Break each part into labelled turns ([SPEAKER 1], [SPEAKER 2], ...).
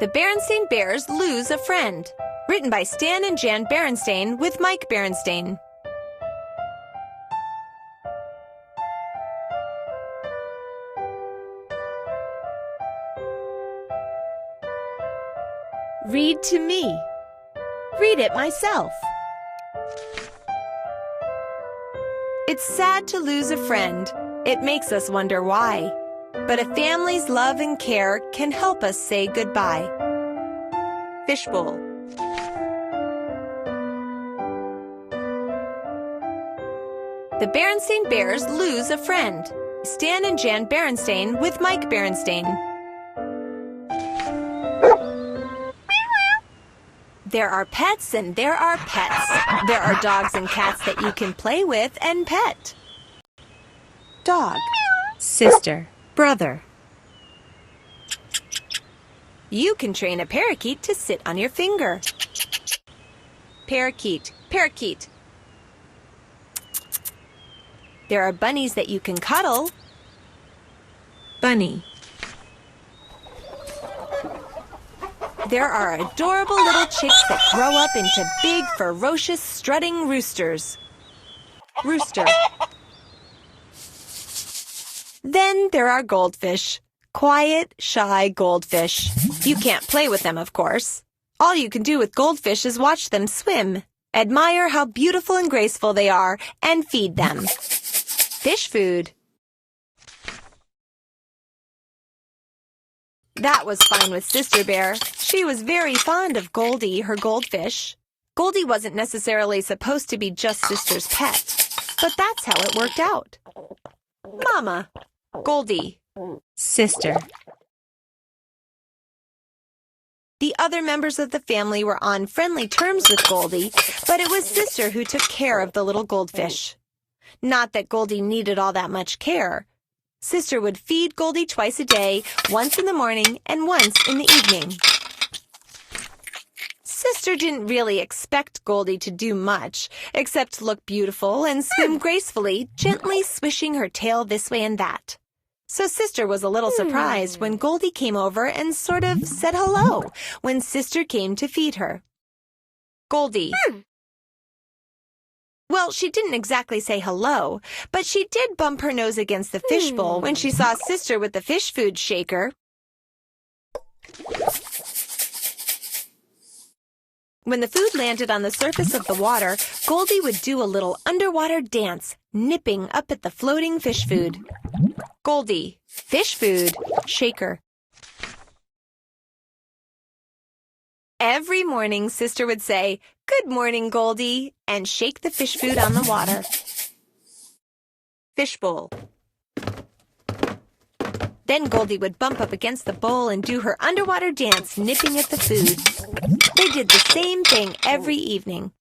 [SPEAKER 1] The Berenstain Bears Lose a Friend. Written by Stan and Jan Berenstain with Mike Berenstain. Read to me. Read it myself. It's sad to lose a friend. It makes us wonder why. But a family's love and care can help us say goodbye. Fishbowl. The Berenstain Bears lose a friend. Stan and Jan Berenstain with Mike Berenstain. There are pets and there are pets. There are dogs and cats that you can play with and pet. Dog. Sister. Brother. You can train a parakeet to sit on your finger. Parakeet. Parakeet. There are bunnies that you can cuddle. Bunny. There are adorable little chicks that grow up into big, ferocious, strutting roosters. Rooster. Then there are goldfish. Quiet, shy goldfish. You can't play with them, of course. All you can do with goldfish is watch them swim, admire how beautiful and graceful they are, and feed them. Fish food. That was fine with Sister Bear. She was very fond of Goldie, her goldfish. Goldie wasn't necessarily supposed to be just Sister's pet, but that's how it worked out. Mama. Goldie. Sister. The other members of the family were on friendly terms with Goldie, but it was Sister who took care of the little goldfish. Not that Goldie needed all that much care. Sister would feed Goldie twice a day, once in the morning and once in the evening. Sister didn't really expect Goldie to do much, except look beautiful and swim gracefully, gently swishing her tail this way and that. So Sister was a little surprised when Goldie came over and sort of said hello when Sister came to feed her. Goldie. Well, she didn't exactly say hello, but she did bump her nose against the fishbowl when she saw Sister with the fish food shaker. When the food landed on the surface of the water, Goldie would do a little underwater dance, nipping up at the floating fish food. Goldie, fish food, shaker. Every morning, Sister would say, "Good morning, Goldie," and shake the fish food on the water. Fishbowl. Then Goldie would bump up against the bowl and do her underwater dance, nipping at the food. They did the same thing every evening.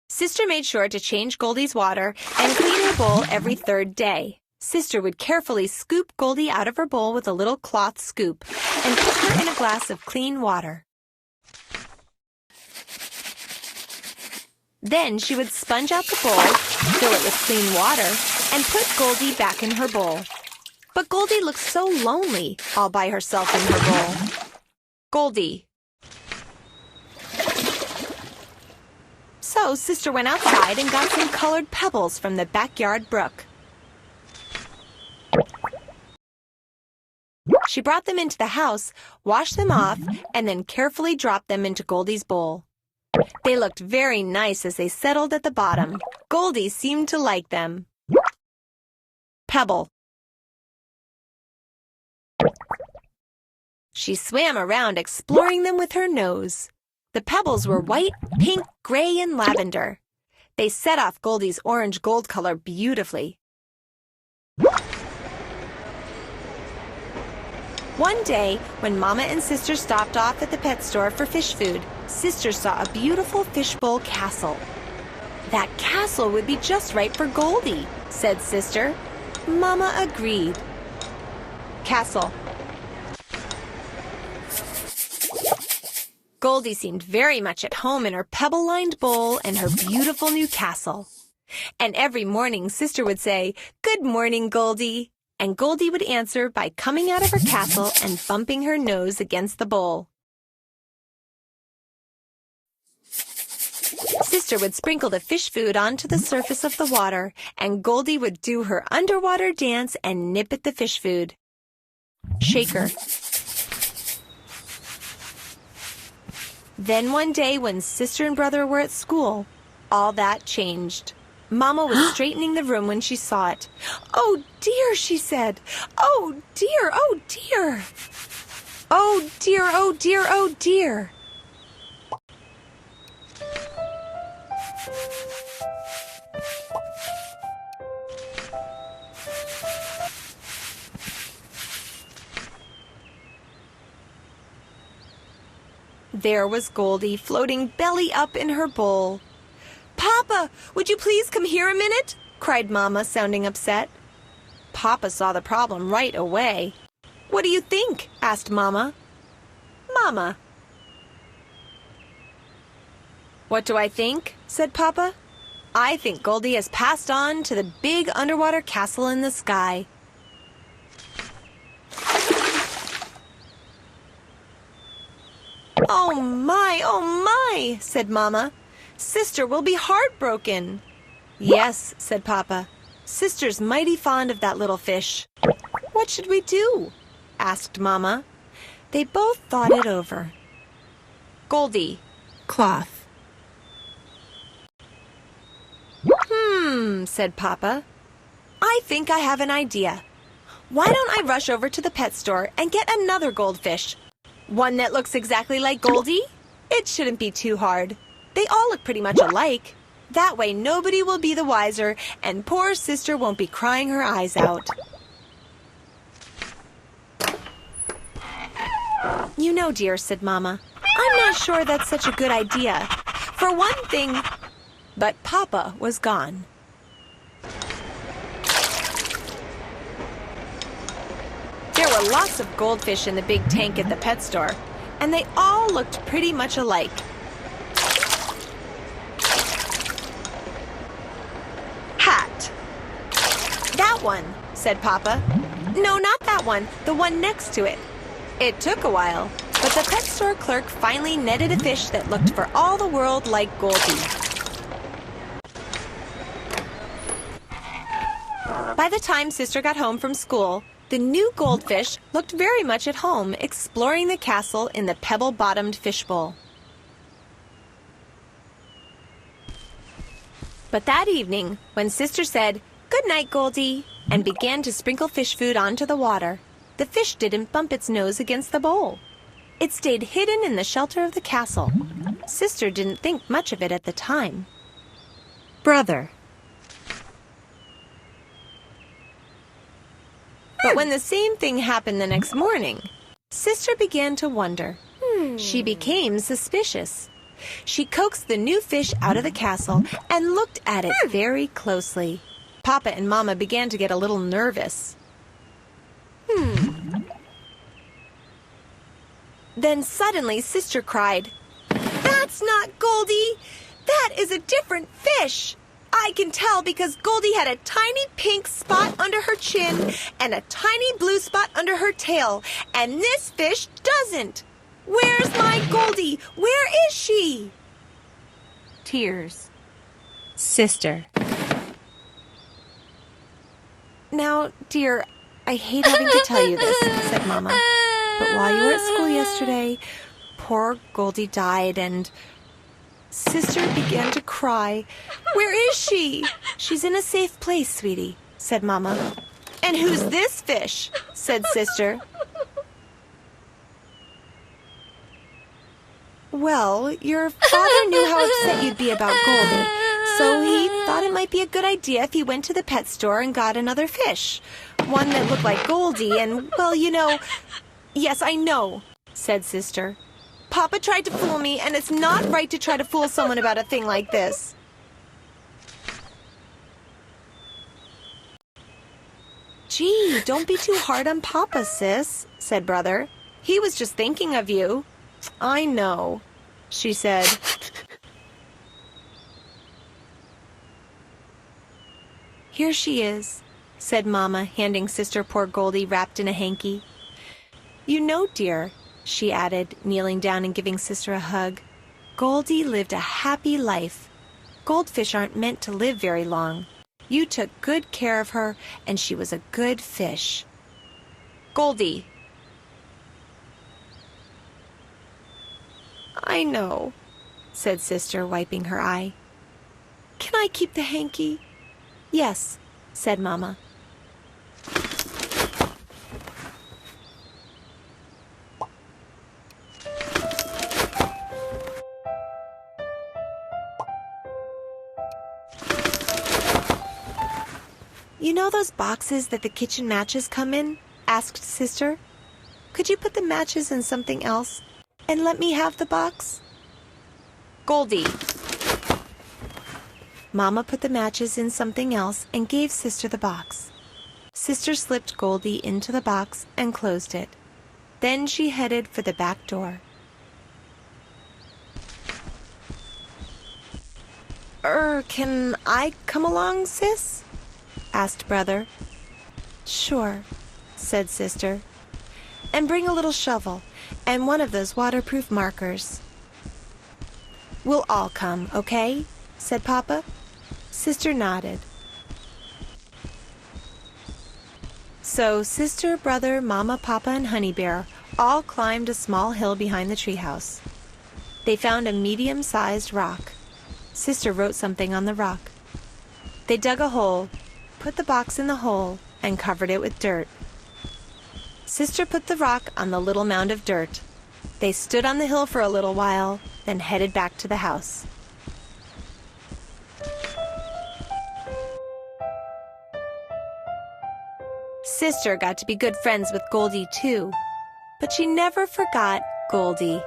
[SPEAKER 1] Sister made sure to change Goldie's water and clean her bowl every third day. Sister would carefully scoop Goldie out of her bowl with a little cloth scoop and put her in a glass of clean water. Then she would sponge out the bowl, fill it with clean water, and put Goldie back in her bowl. But Goldie looked so lonely all by herself in her bowl. Goldie. So Sister went outside and got some colored pebbles from the backyard brook. She brought them into the house, washed them off, and then carefully dropped them into Goldie's bowl. They looked very nice as they settled at the bottom. Goldie seemed to like them. Pebble. She swam around exploring them with her nose. The pebbles were white, pink, gray, and lavender. They set off Goldie's orange gold color beautifully. One day, when Mama and Sister stopped off at the pet store for fish food, Sister saw a beautiful fishbowl castle. "That castle would be just right for Goldie," said Sister. Mama agreed. Castle. Goldie seemed very much at home in her pebble-lined bowl and her beautiful new castle. And every morning Sister would say, "Good morning, Goldie," and Goldie would answer by coming out of her castle and bumping her nose against the bowl. Sister would sprinkle the fish food onto the surface of the water, and Goldie would do her underwater dance and nip at the fish food. Shaker. Then one day when Sister and brother were at school, all that changed. Mama was straightening the room when she saw it. "Oh dear," she said. "Oh dear, oh dear. Oh dear, oh dear, oh dear." There was Goldie floating belly up in her bowl. "Papa, would you please come here a minute?" cried Mama, sounding upset. Papa saw the problem right away. "What do you think?" asked Mama. "Mama." "What do I think?" said Papa. "I think Goldie has passed on to the big underwater castle in the sky." Oh my, said Mama. "Sister will be heartbroken." "Yes," said Papa. "Sister's mighty fond of that little fish." "What should we do?" asked Mama. They both thought it over. Goldie.
[SPEAKER 2] Cloth.
[SPEAKER 1] Said Papa. "I think I have an idea. Why don't I rush over to the pet store and get another goldfish? One that looks exactly like Goldie? It shouldn't be too hard. They all look pretty much alike. That way nobody will be the wiser, and poor Sister won't be crying her eyes out." "You know, dear," said Mama, "I'm not sure that's such a good idea. For one thing..." But Papa was gone. There were lots of goldfish in the big tank at the pet store, and they all looked pretty much alike. "Hat." "That one," said Papa. "No, not that one, the one next to it." It took a while, but the pet store clerk finally netted a fish that looked for all the world like Goldie. By the time Sister got home from school, the new goldfish looked very much at home, exploring the castle in the pebble-bottomed fishbowl. But that evening, when Sister said, "Good night, Goldie," and began to sprinkle fish food onto the water, the fish didn't bump its nose against the bowl. It stayed hidden in the shelter of the castle. Sister didn't think much of it at the time.
[SPEAKER 2] Brother.
[SPEAKER 1] But when the same thing happened the next morning, Sister began to wonder. She became suspicious. She coaxed the new fish out of the castle and looked at it very closely. Papa and Mama began to get a little nervous. Then suddenly Sister cried, "That's not Goldie! That is a different fish! I can tell because Goldie had a tiny pink spot under her chin and a tiny blue spot under her tail, and this fish doesn't! Where's my Goldie? Where is she?"
[SPEAKER 2] Tears. Sister.
[SPEAKER 1] "Now, dear, I hate having to tell you this," said Mama, "but while you were at school yesterday, poor Goldie died, and..." Sister began to cry. "Where is she?" "She's in a safe place, sweetie," said Mama. "And who's this fish?" said Sister. "Well, your father knew how upset you'd be about Goldie, so he thought it might be a good idea if he went to the pet store and got another fish. One that looked like Goldie and, well, you know..." "Yes, I know," said Sister. "Papa tried to fool me, and it's not right to try to fool someone about a thing like this." "Gee, don't be too hard on Papa, sis," said Brother. "He was just thinking of you." "I know," she said. "Here she is," said Mama, handing Sister poor Goldie wrapped in a hanky. "You know, dear," she added, kneeling down and giving Sister a hug, "Goldie lived a happy life. Goldfish aren't meant to live very long. You took good care of her, and she was a good fish." "Goldie." "I know," said Sister, wiping her eye. "Can I keep the hanky?" "Yes," said Mama. "You know those boxes that the kitchen matches come in?" asked Sister. "Could you put the matches in something else and let me have the box?" "Goldie." Mama put the matches in something else and gave Sister the box. Sister slipped Goldie into the box and closed it. Then she headed for the back door. Can I come along, Sis?" asked Brother. "Sure," said Sister. "And bring a little shovel and one of those waterproof markers." "We'll all come, okay?" said Papa. Sister nodded. So Sister, Brother, Mama, Papa, and Honey Bear all climbed a small hill behind the treehouse. They found a medium-sized rock. Sister wrote something on the rock. They dug a hole, put the box in the hole, and covered it with dirt. Sister put the rock on the little mound of dirt. They stood on the hill for a little while, then headed back to the house. Sister got to be good friends with Goldie, too, but she never forgot Goldie.